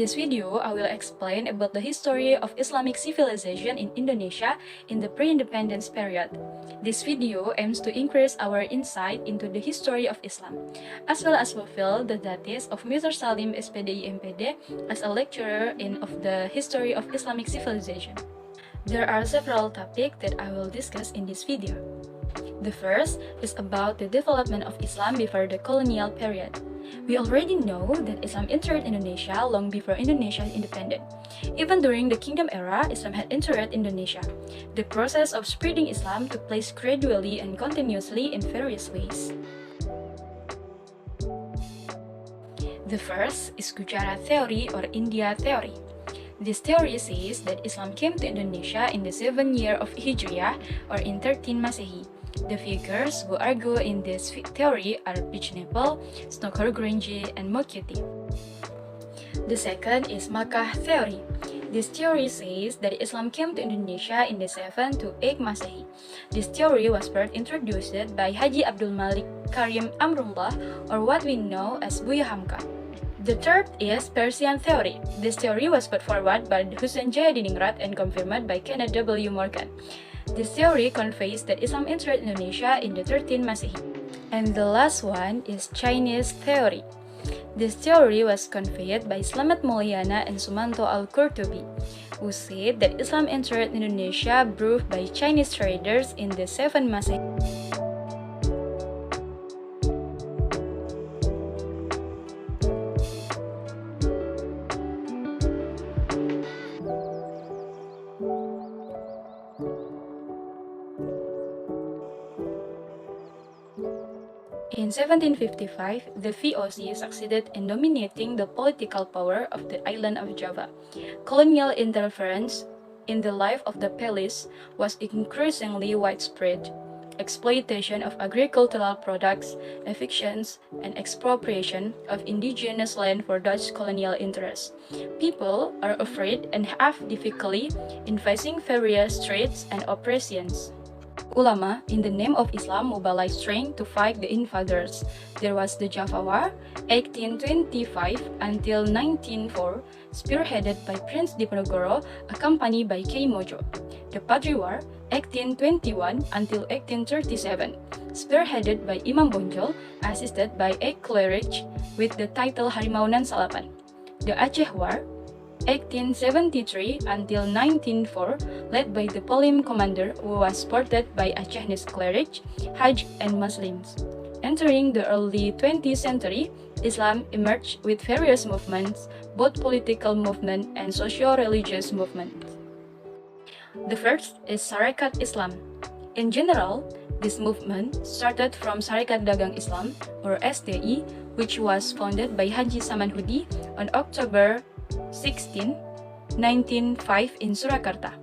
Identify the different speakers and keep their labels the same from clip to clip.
Speaker 1: this video, I will explain about the history of Islamic civilization in Indonesia in the pre-independence period. This video aims to increase our insight into the history of Islam, as well as fulfill the duties of Mr. Salim SPDI MPD as a lecturer of the history of Islamic civilization. There are several topics that I will discuss in this video. The first is about the development of Islam before the colonial period. We already know that Islam entered Indonesia long before Indonesia independent. Even during the Kingdom era, Islam had entered Indonesia. The process of spreading Islam took place gradually and continuously in various ways. The first is Gujarat Theory or India Theory. This theory says that Islam came to Indonesia in the 7th year of Hijriah or in 13 Masehi. The figures who argue in this theory are Pitch-Nepal, Snokor-Grenje, and Mokyeti. The second is Mecca Theory. This theory says that Islam came to Indonesia in the 7th to 8th Masehi. This theory was first introduced by Haji Abdul Malik Karim Amrullah, or what we know as Buya Hamka. The third is Persian Theory. This theory was put forward by Hussein Jayadiningrat and confirmed by Kenneth W. Morgan. This theory conveys that Islam entered Indonesia in the 13th Masehi. And the last one is Chinese Theory. This theory was conveyed by Slamet Mulyana and Sumanto Al-Qurtubi, who said that Islam entered Indonesia brought by Chinese traders in the 7th Masehi. In 1755, the VOC succeeded in dominating the political power of the island of Java. Colonial interference in the life of the palace was increasingly widespread. Exploitation of agricultural products, evictions, and expropriation of indigenous land for Dutch colonial interests. People are afraid and have difficulty in facing various threats and oppressions. Ulama, in the name of Islam, mobilized strength to fight the invaders. There was the Java War, 1825 until 1904, spearheaded by Prince Diponegoro, accompanied by K. Mojo. The Padri War, 1821 until 1837, spearheaded by Imam Bonjol, assisted by a cleric with the title Harimaunan Salapan. The Aceh War, 1873 until 1904, led by the Polim commander who was supported by Aceh's cleric, Hajj, and Muslims. Entering the early 20th century, Islam emerged with various movements, both political movement and socio-religious movements. The first is Sarekat Islam. In general, this movement started from Sarekat Dagang Islam, or SDI, which was founded by Haji Samanhudi on October 16, 1905 in Surakarta.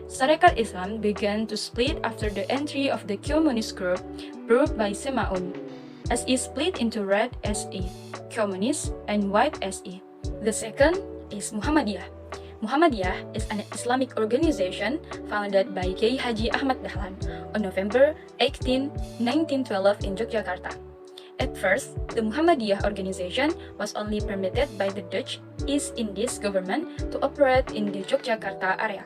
Speaker 1: Sarekat Islam began to split after the entry of the communist group brought by Semaun, as is split into Red SE, Communist, and White SE. The second is Muhammadiyah. Muhammadiyah is an Islamic organization founded by Kiai Haji Ahmad Dahlan on November 18, 1912 in Yogyakarta. At first, the Muhammadiyah organization was only permitted by the Dutch East Indies government to operate in the Yogyakarta area.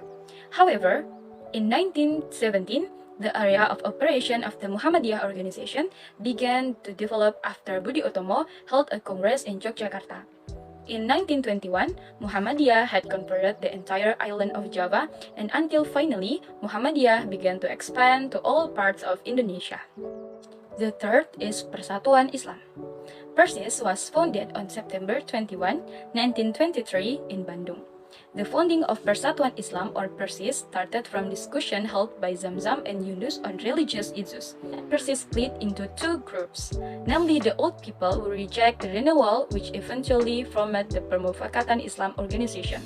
Speaker 1: However, in 1917, the area of operation of the Muhammadiyah organization began to develop after Budi Utomo held a congress in Yogyakarta. In 1921, Muhammadiyah had converted the entire island of Java, and until finally, Muhammadiyah began to expand to all parts of Indonesia. The third is Persatuan Islam. Persis was founded on September 21, 1923 in Bandung. The founding of Persatuan Islam or Persis started from discussion held by Zamzam and Yunus on religious issues. Persis split into two groups, namely the old people who reject the renewal, which eventually formed the Permufakatan Islam organization,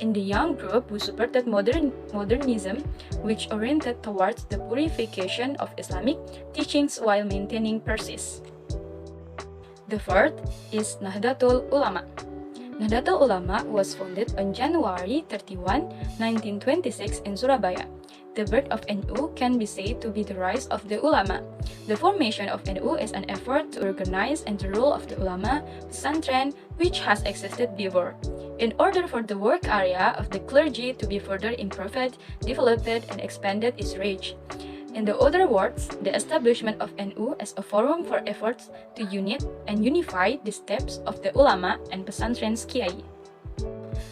Speaker 1: and the young group who supported modernism, which oriented towards the purification of Islamic teachings while maintaining Persis. The fourth is Nahdlatul Ulama. Nahdlatul Ulama was founded on January 31, 1926 in Surabaya. The birth of NU can be said to be the rise of the ulama. The formation of NU is an effort to organize and the rule of the ulama, pesantren, which has existed before, in order for the work area of the clergy to be further improved, developed, and expanded its reach. In the other words, the establishment of NU as a forum for efforts to unite and unify the steps of the ulama and pesantren's kiai.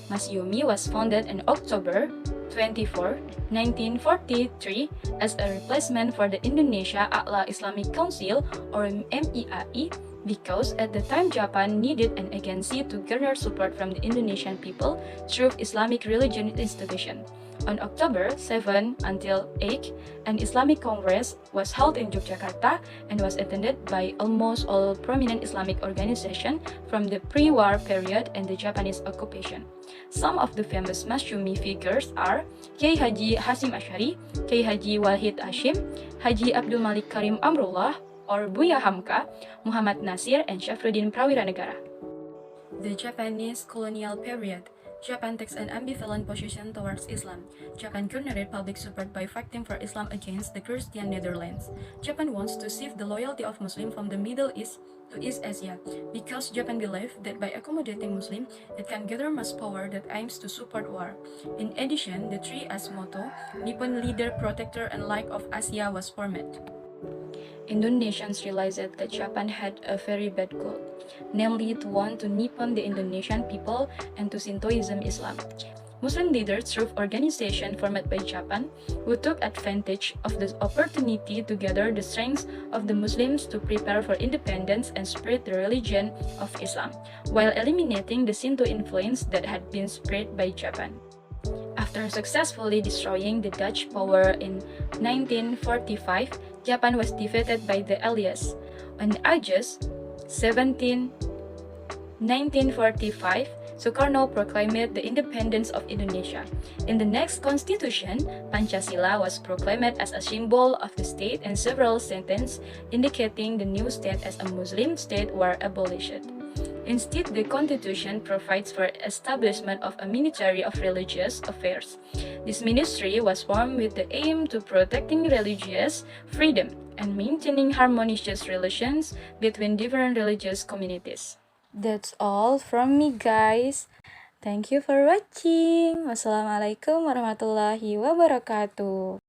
Speaker 1: Masyumi was founded on October 24, 1943 as a replacement for the Indonesia A'la Islamic Council or MEAI because at the time Japan needed an agency to garner support from the Indonesian people through Islamic religion institution. On October 7 until 8, an Islamic Congress was held in Yogyakarta and was attended by almost all prominent Islamic organizations from the pre-war period and the Japanese occupation. Some of the famous Masyumi figures are Kiai Haji Hasim Asy'ari, Kiai Haji Wahid Hashim, Haji Abdul Malik Karim Amrullah, or Buya Hamka, Muhammad Nasir, and Syafruddin Prawiranegara. The Japanese colonial period. Japan takes an ambivalent position towards Islam. Japan garnered public support by fighting for Islam against the Christian Netherlands. Japan wants to shift the loyalty of Muslims from the Middle East to East Asia, because Japan believes that by accommodating Muslims, it can gather mass power that aims to support war. In addition, the 3S motto, Nippon Leader, Protector, and Light of Asia was formed. Indonesians realized that Japan had a very bad goal, namely to want to Nippon the Indonesian people and to Shintoism Islam. Muslim leaders through organization formed by Japan, who took advantage of this opportunity to gather the strength of the Muslims to prepare for independence and spread the religion of Islam, while eliminating the Shinto influence that had been spread by Japan. After successfully destroying the Dutch power in 1945, Japan was defeated by the Allies. On August 17, 1945, Sukarno proclaimed the independence of Indonesia. In the next constitution, Pancasila was proclaimed as a symbol of the state and several sentences indicating the new state as a Muslim state were abolished. Instead, the constitution provides for establishment of a Ministry of Religious Affairs. This ministry was formed with the aim to protecting religious freedom and maintaining harmonious relations between different religious communities. That's all from me, guys. Thank you for watching. Wassalamualaikum warahmatullahi wabarakatuh.